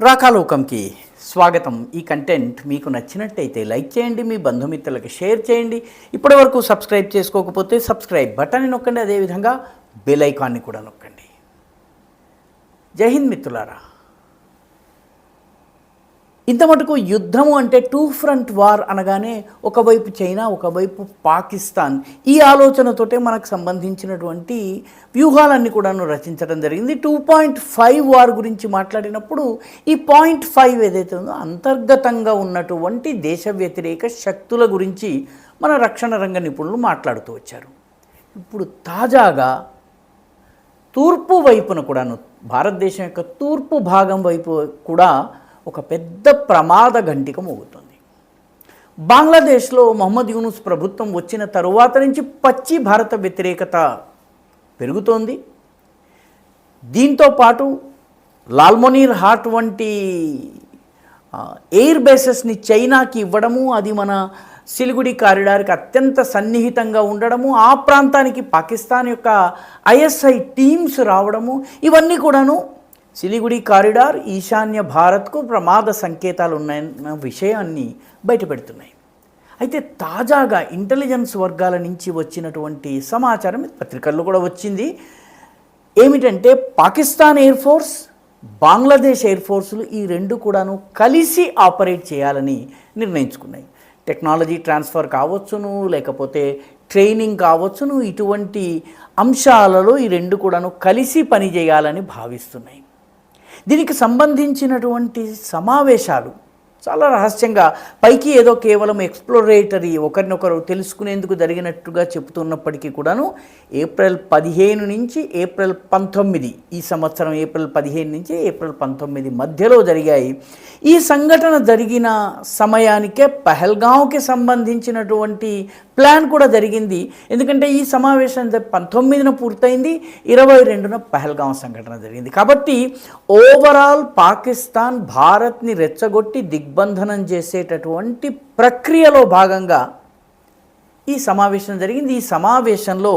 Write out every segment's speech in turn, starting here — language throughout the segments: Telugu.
రాకాలోకంకి స్వాగతం. ఈ కంటెంట్ మీకు నచ్చినట్టయితే లైక్ చేయండి, మీ బంధుమిత్రులకు షేర్ చేయండి. ఇప్పటివరకు సబ్స్క్రైబ్ చేసుకోకపోతే సబ్స్క్రైబ్ బటన్ని నొక్కండి, అదేవిధంగా బెల్ ఐకాన్ని కూడా నొక్కండి. జై హింద్ మిత్రులారా. ఇంత మటుకు యుద్ధము అంటే టూ ఫ్రంట్ వార్ అనగానే ఒకవైపు చైనా, ఒకవైపు పాకిస్తాన్, ఈ ఆలోచనతోటే మనకు సంబంధించినటువంటి వ్యూహాలన్నీ కూడాను రచించడం జరిగింది. 2.5 వార్ గురించి మాట్లాడినప్పుడు ఈ 0.5 ఏదైతే ఉందో అంతర్గతంగా ఉన్నటువంటి దేశ వ్యతిరేక శక్తుల గురించి మన రక్షణ రంగ నిపుణులు మాట్లాడుతూ వచ్చారు. ఇప్పుడు తాజాగా తూర్పు వైపున కూడాను, భారతదేశం యొక్క తూర్పు భాగం వైపు కూడా ఒక పెద్ద ప్రమాద గంటిక మోగుతుంది. బంగ్లాదేశ్లో మొహమ్మద్ యూనుస్ ప్రభుత్వం వచ్చిన తరువాత నుంచి పచ్చి భారత వ్యతిరేకత పెరుగుతోంది. దీంతోపాటు లాల్మొనీర్ హాట్ వంటి ఎయిర్ బేసెస్ని చైనాకి ఇవ్వడము, అది మన సిలిగుడి కారిడార్కి అత్యంత సన్నిహితంగా ఉండడము, ఆ ప్రాంతానికి పాకిస్తాన్ యొక్క ఐఎస్ఐ టీమ్స్ రావడము, ఇవన్నీ కూడాను సిలిగుడి కారిడార్ ఈశాన్య భారత్కు ప్రమాద సంకేతాలు ఉన్నాయన్న విషయాన్ని బయటపెడుతున్నాయి. అయితే తాజాగా ఇంటెలిజెన్స్ వర్గాల నుంచి వచ్చినటువంటి సమాచారం పత్రికల్లో కూడా వచ్చింది. ఏమిటంటే Pakistan air force, Bangladesh air ఫోర్సులు ఈ రెండు కూడాను కలిసి ఆపరేట్ చేయాలని నిర్ణయించుకున్నాయి. టెక్నాలజీ ట్రాన్స్ఫర్ కావచ్చును, లేకపోతే ట్రైనింగ్ కావచ్చును, ఇటువంటి అంశాలలో ఈ రెండు కూడాను కలిసి పనిచేయాలని భావిస్తున్నాయి. దీనికి సంబంధించినటువంటి సమావేశాలు చాలా రహస్యంగా, పైకి ఏదో కేవలం ఎక్స్ప్లోరేటరీ, ఒకరినొకరు తెలుసుకునేందుకు జరిగినట్టుగా చెబుతున్నప్పటికీ కూడాను ఏప్రిల్ 15 నుంచి ఏప్రిల్ 19, ఈ సంవత్సరం ఏప్రిల్ 15 నుంచి ఏప్రిల్ 19 మధ్యలో జరిగాయి. ఈ సంఘటన జరిగిన సమయానికే పహల్గాంకి సంబంధించినటువంటి ప్లాన్ కూడా జరిగింది. ఎందుకంటే ఈ సమావేశం 19న పూర్తయింది, 22న పహల్గాం సంఘటన జరిగింది. కాబట్టి ఓవరాల్ పాకిస్తాన్ భారత్ని రెచ్చగొట్టి దిగ్బంధనం చేసేటటువంటి ప్రక్రియలో భాగంగా ఈ సమావేశం జరిగింది. ఈ సమావేశంలో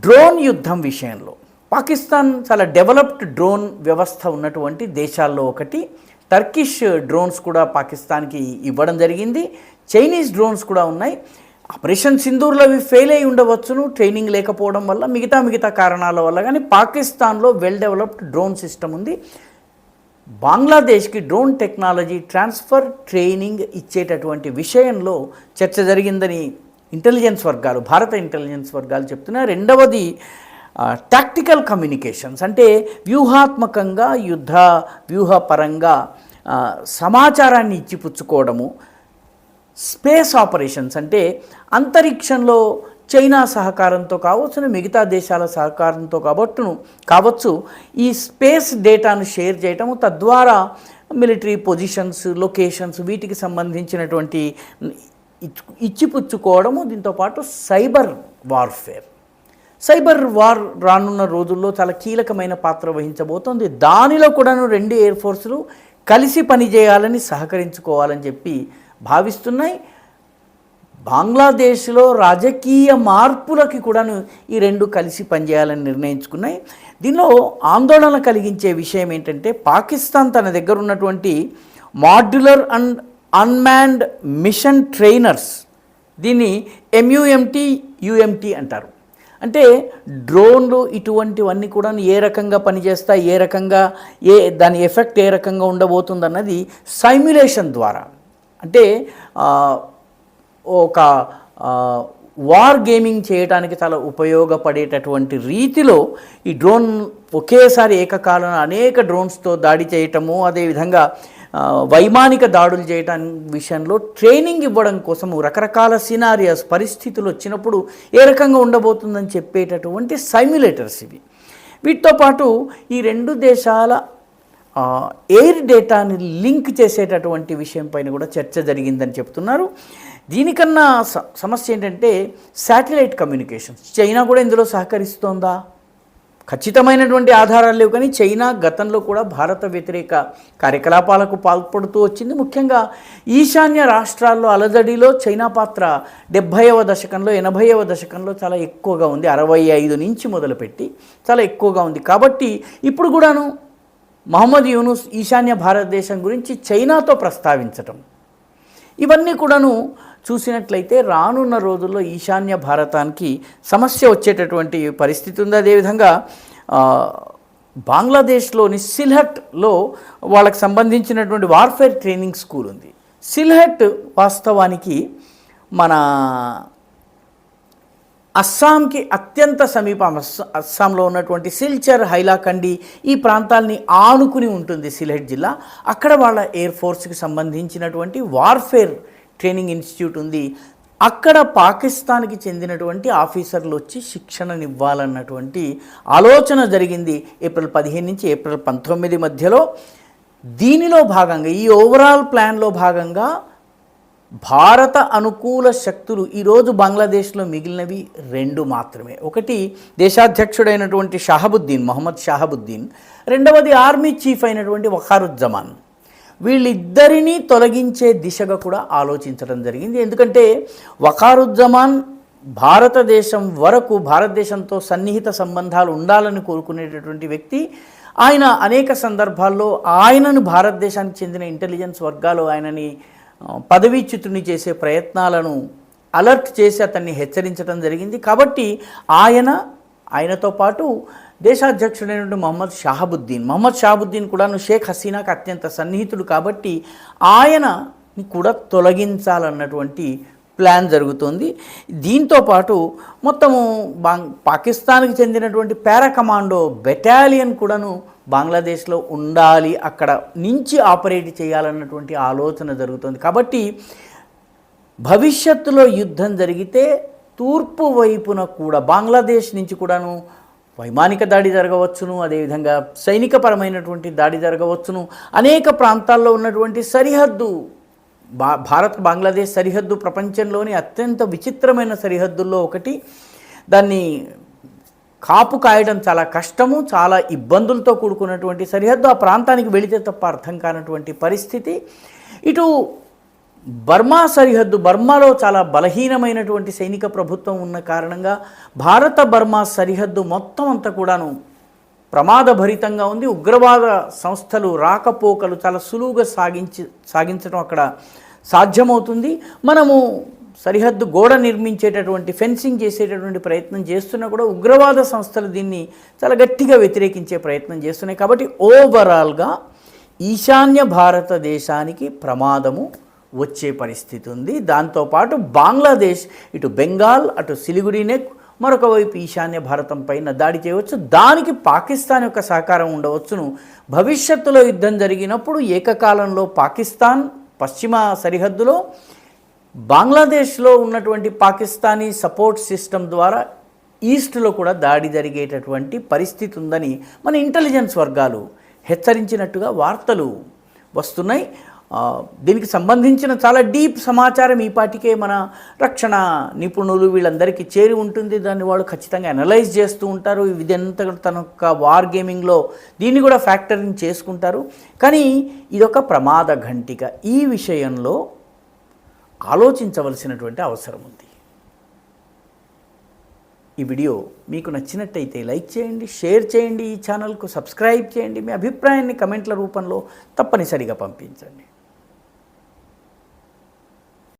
డ్రోన్ యుద్ధం విషయంలో పాకిస్తాన్ చాలా డెవలప్డ్ డ్రోన్ వ్యవస్థ ఉన్నటువంటి దేశాల్లో ఒకటి. టర్కిష్ డ్రోన్స్ కూడా పాకిస్తాన్కి ఇవ్వడం జరిగింది. చైనీస్ డ్రోన్స్ కూడా ఉన్నాయి. ఆపరేషన్ సింధూర్లో అవి ఫెయిల్ అయి ఉండవచ్చును, ట్రైనింగ్ లేకపోవడం వల్ల, మిగతా కారణాల వల్ల. కానీ పాకిస్తాన్లో వెల్ డెవలప్డ్ డ్రోన్ సిస్టమ్ ఉంది. బంగ్లాదేశ్కి డ్రోన్ టెక్నాలజీ ట్రాన్స్ఫర్, ట్రైనింగ్ ఇచ్చేటటువంటి విషయంలో చర్చ జరిగిందని ఇంటెలిజెన్స్ వర్గాలు, భారత ఇంటెలిజెన్స్ వర్గాలు చెప్తున్నారు. రెండవది టాక్టికల్ కమ్యూనికేషన్స్, అంటే వ్యూహాత్మకంగా వ్యూహపరంగా సమాచారాన్ని ఇచ్చిపుచ్చుకోవడము. స్పేస్ ఆపరేషన్స్ అంటే అంతరిక్షంలో చైనా సహకారంతో కావచ్చు, మిగతా దేశాల సహకారంతో కావచ్చు, ఈ స్పేస్ డేటాను షేర్ చేయటము, తద్వారా మిలిటరీ పొజిషన్స్, లొకేషన్స్, వీటికి సంబంధించినటువంటి ఇచ్చిపుచ్చుకోవడము. దీంతోపాటు సైబర్ వార్ రానున్న రోజుల్లో చాలా కీలకమైన పాత్ర వహించబోతోంది. దానిలో కూడాను రెండు ఎయిర్ ఫోర్సులు కలిసి పనిచేయాలని, సహకరించుకోవాలని చెప్పి భావిస్తున్నాయి. బంగ్లాదేశ్లో రాజకీయ మార్పులకి కూడాను ఈ రెండు కలిసి పనిచేయాలని నిర్ణయించుకున్నాయి. దీనిలో ఆందోళన కలిగించే విషయం ఏంటంటే, పాకిస్తాన్ తన దగ్గర ఉన్నటువంటి modular and unmanned mission trainers, దీన్ని MUMT అంటారు. అంటే డ్రోన్లు ఇటువంటివన్నీ కూడా ఏ రకంగా పనిచేస్తాయి, ఏ రకంగా దాని ఎఫెక్ట్ ఏ రకంగా ఉండబోతుంది అన్నది సైమ్యులేషన్ ద్వారా, అంటే ఒక వార్ గేమింగ్ చేయడానికి చాలా ఉపయోగపడేటటువంటి రీతిలో ఈ డ్రోన్ ఒకేసారి ఏకకాలంలో అనేక డ్రోన్స్తో దాడి చేయటము, అదేవిధంగా వైమానిక దాడులు చేయటం విషయంలో ట్రైనింగ్ ఇవ్వడం కోసము రకరకాల సినారియోస్, పరిస్థితులు వచ్చినప్పుడు ఏ రకంగా ఉండబోతుందని చెప్పేటటువంటి సైమ్యులేటర్స్ ఇవి. వీటితో పాటు ఈ రెండు దేశాల ఎయిర్ డేటాని లింక్ చేసేటటువంటి విషయం పైన కూడా చర్చ జరిగిందని చెప్తున్నారు. దీనికన్నా సమస్య ఏంటంటే శాటిలైట్ కమ్యూనికేషన్స్. చైనా కూడా ఇందులో సహకరిస్తోందా? ఖచ్చితమైనటువంటి ఆధారాలు లేవు. కానీ చైనా గతంలో కూడా భారత వ్యతిరేక కార్యకలాపాలకు పాల్పడుతూ వచ్చింది. ముఖ్యంగా ఈశాన్య రాష్ట్రాల్లో అలజడిలో చైనా పాత్ర 70వ దశకంలో 80వ దశకంలో చాలా ఎక్కువగా ఉంది. 65 నుంచి మొదలుపెట్టి చాలా ఎక్కువగా ఉంది. కాబట్టి ఇప్పుడు కూడాను మహమ్మద్ యూనుస్ ఈశాన్య భారతదేశం గురించి చైనాతో ప్రస్తావించటం, ఇవన్నీ కూడాను చూసినట్లయితే రానున్న రోజుల్లో ఈశాన్య భారతానికి సమస్య వచ్చేటటువంటి పరిస్థితి ఉంది. అదేవిధంగా బంగ్లాదేశ్లోని సిల్హట్లో వాళ్ళకి సంబంధించినటువంటి వార్ఫేర్ ట్రైనింగ్ స్కూల్ ఉంది. సిల్హట్ వాస్తవానికి మన అస్సాంకి అత్యంత సమీపం. అస్సాంలో ఉన్నటువంటి సిల్చర్, హైలాకండి ఈ ప్రాంతాల్ని ఆనుకుని ఉంటుంది సిల్హట్ జిల్లా. అక్కడ వాళ్ళ ఎయిర్ ఫోర్స్కి సంబంధించినటువంటి వార్ఫేర్ ట్రైనింగ్ ఇన్స్టిట్యూట్ ఉంది. అక్కడ పాకిస్తాన్కి చెందినటువంటి ఆఫీసర్లు వచ్చి శిక్షణనివ్వాలన్నటువంటి ఆలోచన జరిగింది ఏప్రిల్ 15 నుంచి ఏప్రిల్ 19 మధ్యలో. దీనిలో భాగంగా, ఈ ఓవరాల్ ప్లాన్లో భాగంగా భారత అనుకూల శక్తులు ఈరోజు బంగ్లాదేశ్లో మిగిలినవి 2 మాత్రమే. ఒకటి దేశాధ్యక్షుడైనటువంటి మొహమ్మద్ షాహబుద్దీన్, రెండవది ఆర్మీ చీఫ్ అయినటువంటి వఖారుజ్జమాన్. వీళ్ళిద్దరినీ తొలగించే దిశగా కూడా ఆలోచించడం జరిగింది. ఎందుకంటే వఖారుజ్జమాన్ భారతదేశం వరకు, భారతదేశంతో సన్నిహిత సంబంధాలు ఉండాలని కోరుకునేటటువంటి వ్యక్తి. ఆయన అనేక సందర్భాల్లో ఆయనను భారతదేశానికి చెందిన ఇంటెలిజెన్స్ వర్గాలు ఆయనని పదవీచ్యుతుని చేసే ప్రయత్నాలను అలర్ట్ చేసి అతన్ని హెచ్చరించడం జరిగింది. కాబట్టి ఆయనతో పాటు దేశాధ్యక్షుడైనటువంటి మహమ్మద్ షాహబుద్దీన్ కూడాను షేక్ హసీనాకు అత్యంత సన్నిహితుడు కాబట్టి ఆయనని కూడా తొలగించాలన్నటువంటి ప్లాన్ జరుగుతుంది. దీంతోపాటు మొత్తము పాకిస్తాన్కి చెందినటువంటి పారా కమాండో బెటాలియన్ కూడాను బంగ్లాదేశ్లో ఉండాలి, అక్కడ నుంచి ఆపరేట్ చేయాలన్నటువంటి ఆలోచన జరుగుతుంది. కాబట్టి భవిష్యత్తులో యుద్ధం జరిగితే తూర్పు వైపున కూడా బంగ్లాదేశ్ నుంచి కూడాను వైమానిక దాడి జరగవచ్చును, అదేవిధంగా సైనికపరమైనటువంటి దాడి జరగవచ్చును. అనేక ప్రాంతాల్లో ఉన్నటువంటి సరిహద్దు, భారత్ బంగ్లాదేశ్ సరిహద్దు ప్రపంచంలోని అత్యంత విచిత్రమైన సరిహద్దుల్లో ఒకటి. దాన్ని కాపు కాయడం చాలా కష్టము, చాలా ఇబ్బందులతో కూడుకున్నటువంటి సరిహద్దు. ఆ ప్రాంతానికి వెళితే తప్ప అర్థం కానటువంటి పరిస్థితి. ఇటు బర్మా సరిహద్దు, బర్మాలో చాలా బలహీనమైనటువంటి సైనిక ప్రభుత్వం ఉన్న కారణంగా భారత బర్మా సరిహద్దు మొత్తం అంతా కూడాను ప్రమాదభరితంగా ఉంది. ఉగ్రవాద సంస్థలు రాకపోకలు చాలా సులువుగా సాగించడం అక్కడ సాధ్యమవుతుంది. మనము సరిహద్దు గోడ నిర్మించేటటువంటి, ఫెన్సింగ్ చేసేటటువంటి ప్రయత్నం చేస్తున్నా కూడా ఉగ్రవాద సంస్థలు దీన్ని చాలా గట్టిగా వ్యతిరేకించే ప్రయత్నం చేస్తున్నాయి. కాబట్టి ఓవరాల్గా ఈశాన్య భారతదేశానికి ప్రమాదము వచ్చే పరిస్థితి ఉంది. దాంతోపాటు బంగ్లాదేశ్ ఇటు బెంగాల్, అటు సిలిగుడి నెక్, మరొక వైపు ఈశాన్య భారతం పైన దాడి చేయవచ్చు. దానికి పాకిస్తాన్ యొక్క సహకారం ఉండవచ్చును. భవిష్యత్తులో యుద్ధం జరిగినప్పుడు ఏకకాలంలో పాకిస్తాన్ పశ్చిమ సరిహద్దులో, బంగ్లాదేశ్లో ఉన్నటువంటి పాకిస్తానీ సపోర్ట్ సిస్టమ్ ద్వారా ఈస్ట్లో కూడా దాడి జరిగేటటువంటి పరిస్థితి ఉందని మన ఇంటెలిజెన్స్ వర్గాలు హెచ్చరించినట్టుగా వార్తలు వస్తున్నాయి. దీనికి సంబంధించిన చాలా డీప్ సమాచారం ఈపాటికే మన రక్షణ నిపుణులు వీళ్ళందరికీ చేరి ఉంటుంది. దాన్ని వాళ్ళు ఖచ్చితంగా అనలైజ్ చేస్తూ ఉంటారు. ఇదంతా తన యొక్క వార్ గేమింగ్లో దీన్ని కూడా ఫ్యాక్టరింగ్ చేసుకుంటారు. కానీ ఇదొక ప్రమాద ఘంటిక. ఈ విషయంలో ఆలోచించవలసినటువంటి అవసరం ఉంది. ఈ వీడియో మీకు నచ్చినట్టయితే లైక్ చేయండి, షేర్ చేయండి, ఈ ఛానల్కు సబ్స్క్రైబ్ చేయండి. మీ అభిప్రాయాన్ని కమెంట్ల రూపంలో తప్పనిసరిగా పంపించండి.